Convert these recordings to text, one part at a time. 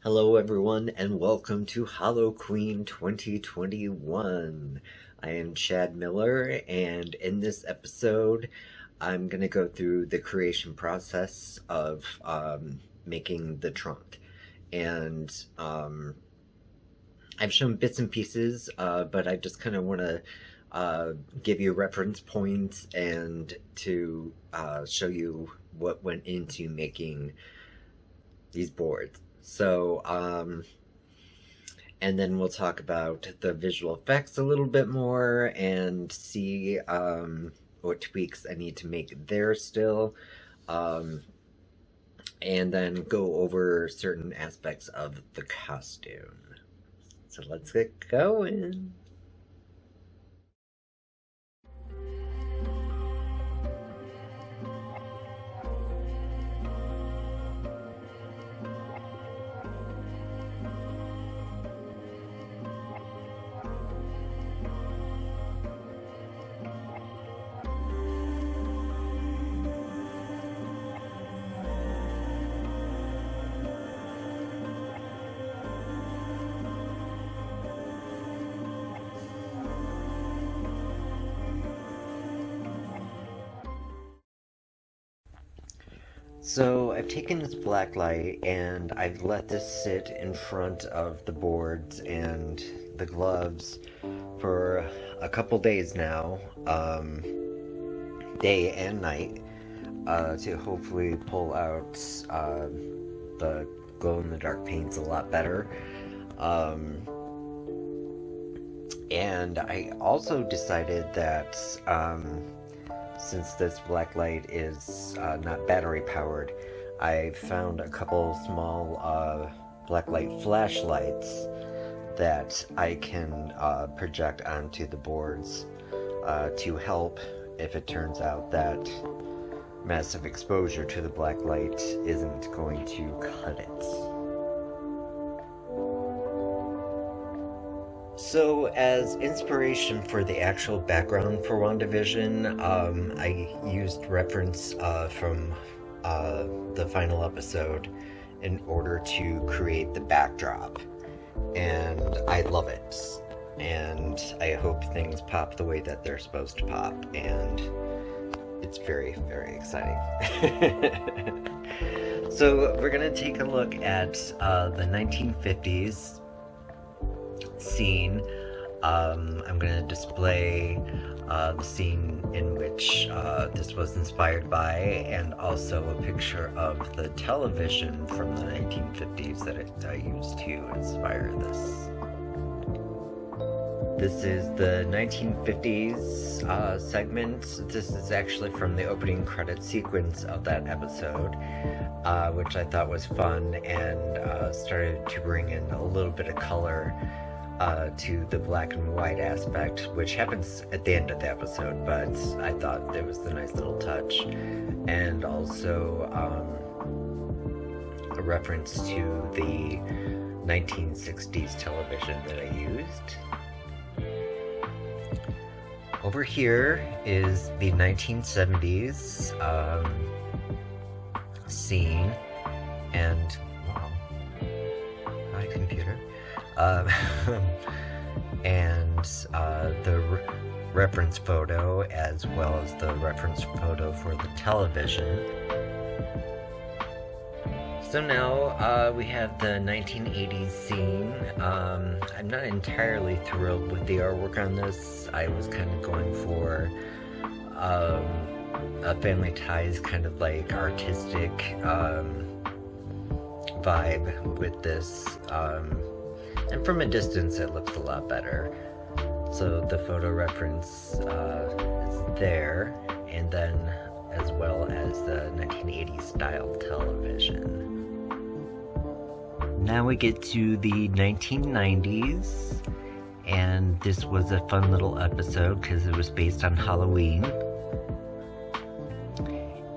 Hello everyone and welcome to HallowKweeen 2021. I am Chad Miller, and in this episode I'm going to go through the creation process of making the trunk. And I've shown bits and pieces, but I just kind of want to give you reference points and to show you what went into making these boards. So, and then we'll talk about the visual effects a little bit more and see what tweaks I need to make there still, and then go over certain aspects of the costume. So let's get going. So I've taken this black light and I've let this sit in front of the boards and the gloves for a couple days now, day and night, to hopefully pull out the glow-in-the-dark paints a lot better. And I also decided that since this black light is not battery powered, I found a couple small black light flashlights that I can project onto the boards to help if it turns out that massive exposure to the black light isn't going to cut it. So, as inspiration for the actual background for WandaVision, I used reference from the final episode in order to create the backdrop, and I love it, and I hope things pop the way that they're supposed to pop, and it's very, very exciting. So, we're going to take a look at the 1950s scene. I'm going to display the scene in which this was inspired by, and also a picture of the television from the 1950s that I used to inspire this. This is the 1950s segment. This is actually from the opening credit sequence of that episode, which I thought was fun and started to bring in a little bit of color to the black and white aspect, which happens at the end of the episode, but I thought it was a nice little touch, and also a reference to the 1960s television that I used. Over here is the 1970s scene, and wow, hi computer. And the reference photo, as well as the reference photo for the television. So now we have the 1980s scene. I'm not entirely thrilled with the artwork on this. I was kind of going for a Family Ties kind of like artistic vibe with this. And from a distance it looks a lot better. So the photo reference is there, and then as well as the 1980s style television. Now we get to the 1990s, and this was a fun little episode because it was based on Halloween.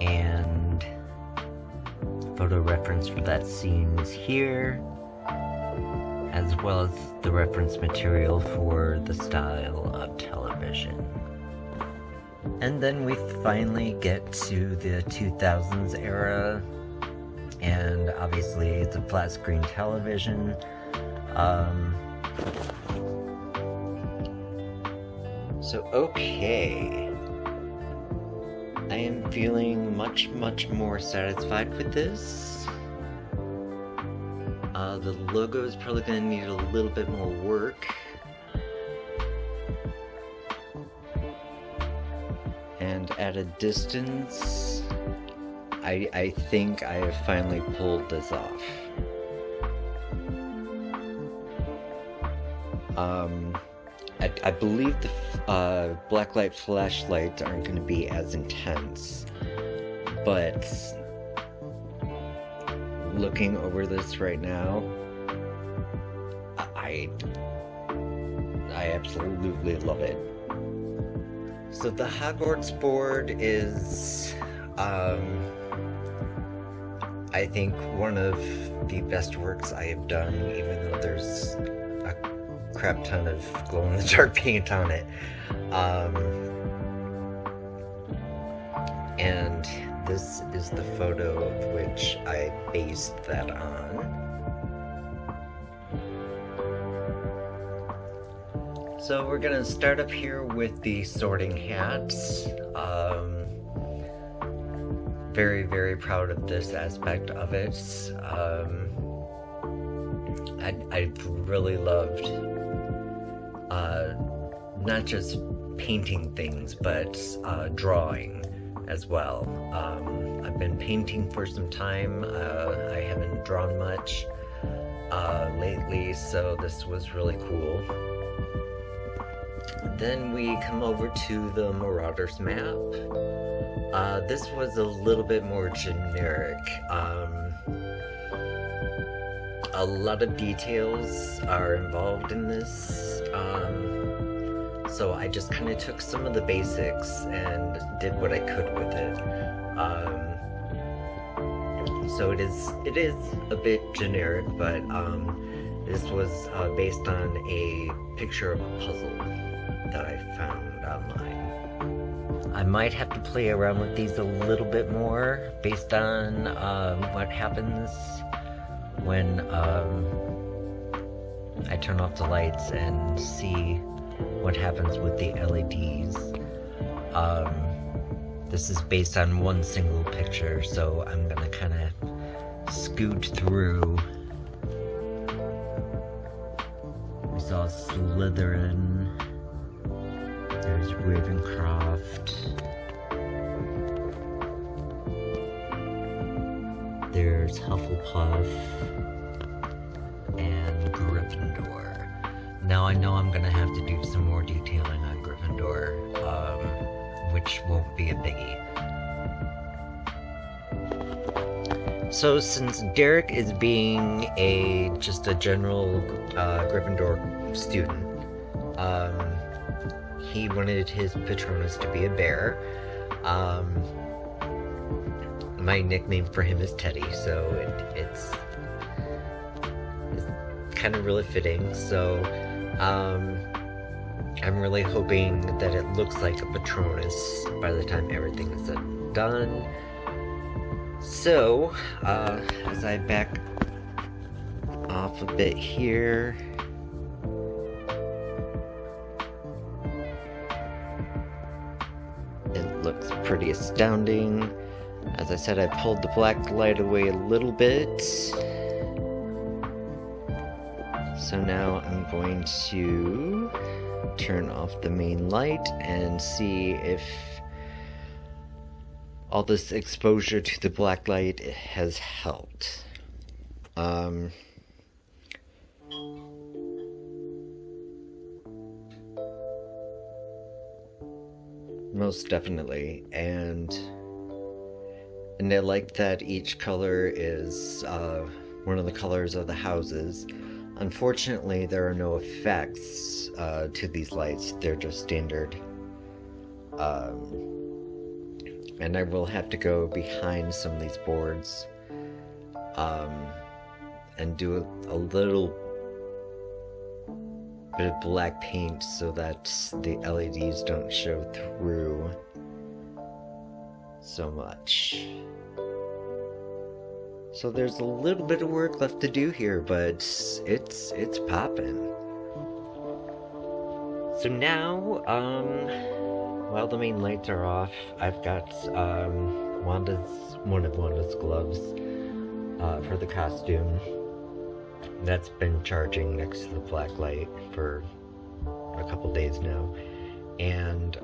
And photo reference for that scene is here, as well as the reference material for the style of television. And then we finally get to the 2000s era And obviously it's a flat screen television. Okay. I am feeling much more satisfied with this. The logo is probably going to need a little bit more work. And at a distance, I think I have finally pulled this off. I believe the blacklight flashlights aren't going to be as intense, but looking over this right now, I absolutely love it. So the Hogwarts board is, I think, one of the best works I have done, even though there's a crap ton of glow-in-the-dark paint on it. And this is the photo of which I based that on. So we're gonna start up here with the sorting hats. Very proud of this aspect of it. I really loved not just painting things, but drawing as well. I've been painting for some time. I haven't drawn much lately, so this was really cool. Then we come over to the Marauders map. This was a little bit more generic. A lot of details are involved in this, so I just kind of took some of the basics and did what I could with it. So it is a bit generic, but this was based on a picture of a puzzle that I found online. I might have to play around with these a little bit more based on what happens when I turn off the lights and see what happens with the LEDs. This is based on one single picture, so I'm gonna kind of scoot through. We saw Slytherin. There's Ravencroft. There's Hufflepuff and Gryffindor. Now I know I'm gonna have to do some more detailing on Gryffindor, which won't be a biggie. So since Derek is being just a general Gryffindor student, he wanted his Patronus to be a bear. My nickname for him is Teddy, so it's kind of really fitting. So I'm really hoping that it looks like a Patronus by the time everything is said and done. So as I back off a bit here, it looks pretty astounding. As I said, I pulled the black light away a little bit. So now I'm going to turn off the main light and see if all this exposure to the black light has helped. Most definitely, and I like that each color is one of the colors of the houses. Unfortunately, there are no effects to these lights. They're just standard. And I will have to go behind some of these boards and do a little bit of black paint so that the LEDs don't show through so much. So there's a little bit of work left to do here, but it's popping. So now, while the main lights are off, I've got one of Wanda's gloves for the costume. That's been charging next to the black light for a couple days now, and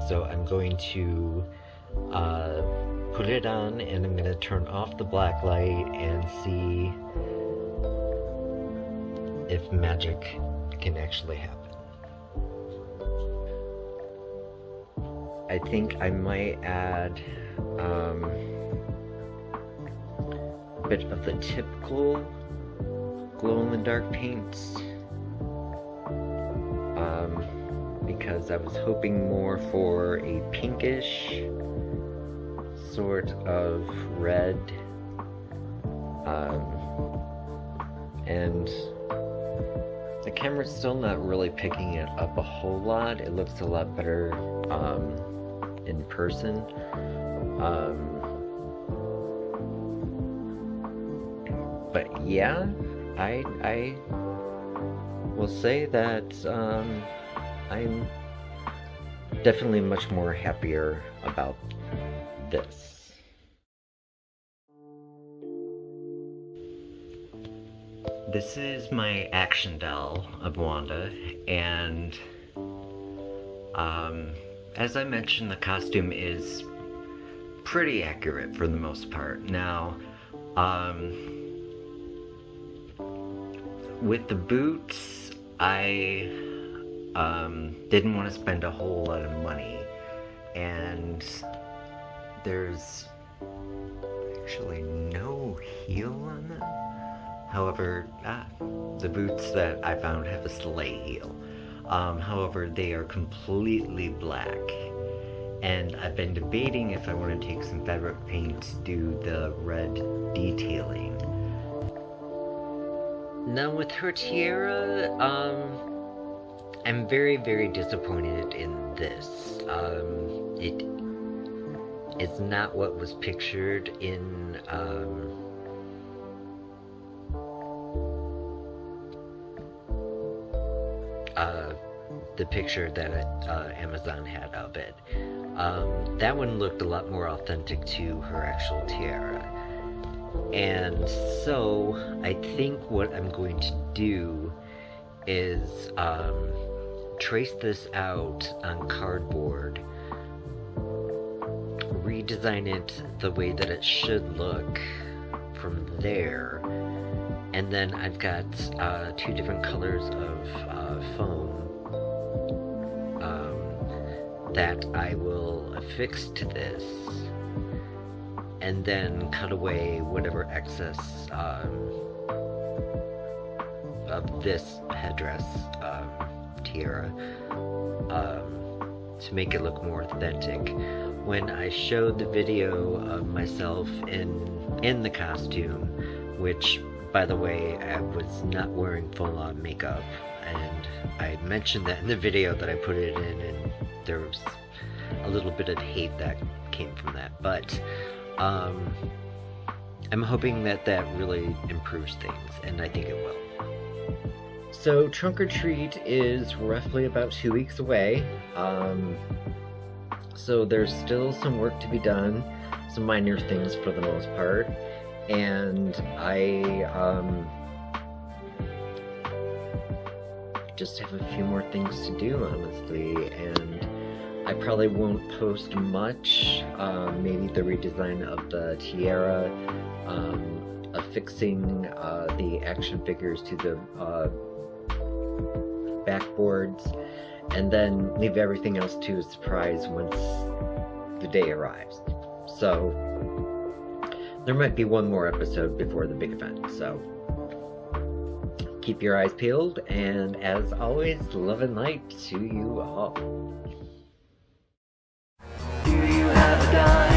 so I'm going to put it on, and I'm going to turn off the black light and see if magic can actually happen. I think I might add a bit of the typical glow-in-the-dark paints, because I was hoping more for a pinkish sort of red, and the camera's still not really picking it up a whole lot. It looks a lot better in person. But yeah, I will say that I'm definitely much more happier about this. This is my action doll of Wanda, and as I mentioned, the costume is pretty accurate for the most part. Now, with the boots, I didn't want to spend a whole lot of money, and there's actually no heel on them. However, the boots that I found have a sleigh heel. However, they are completely black, and I've been debating if I want to take some fabric paint to do the red detailing. Now with her tiara, I'm very, very disappointed in this. It is not what was pictured in the picture that Amazon had of it. That one looked a lot more authentic to her actual tiara. And so I think what I'm going to do is trace this out on cardboard, redesign it the way that it should look from there, and then I've got two different colors of foam that I will affix to this, and then cut away whatever excess of this headdress tiara to make it look more authentic. When I showed the video of myself in the costume, which, by the way, I was not wearing full-on makeup, and I mentioned that in the video that I put it in, and there was a little bit of hate that came from that, but I'm hoping that that really improves things, and I think it will. So Trunk or Treat is roughly about 2 weeks away, so there's still some work to be done, some minor things for the most part, and I just have a few more things to do, honestly, and I probably won't post much. Maybe the redesign of the tiara, affixing the action figures to the backboards, and then leave everything else to a surprise once the day arrives. So there might be one more episode before the big event, so keep your eyes peeled, and as always, love and light to you all. Do you have a gun?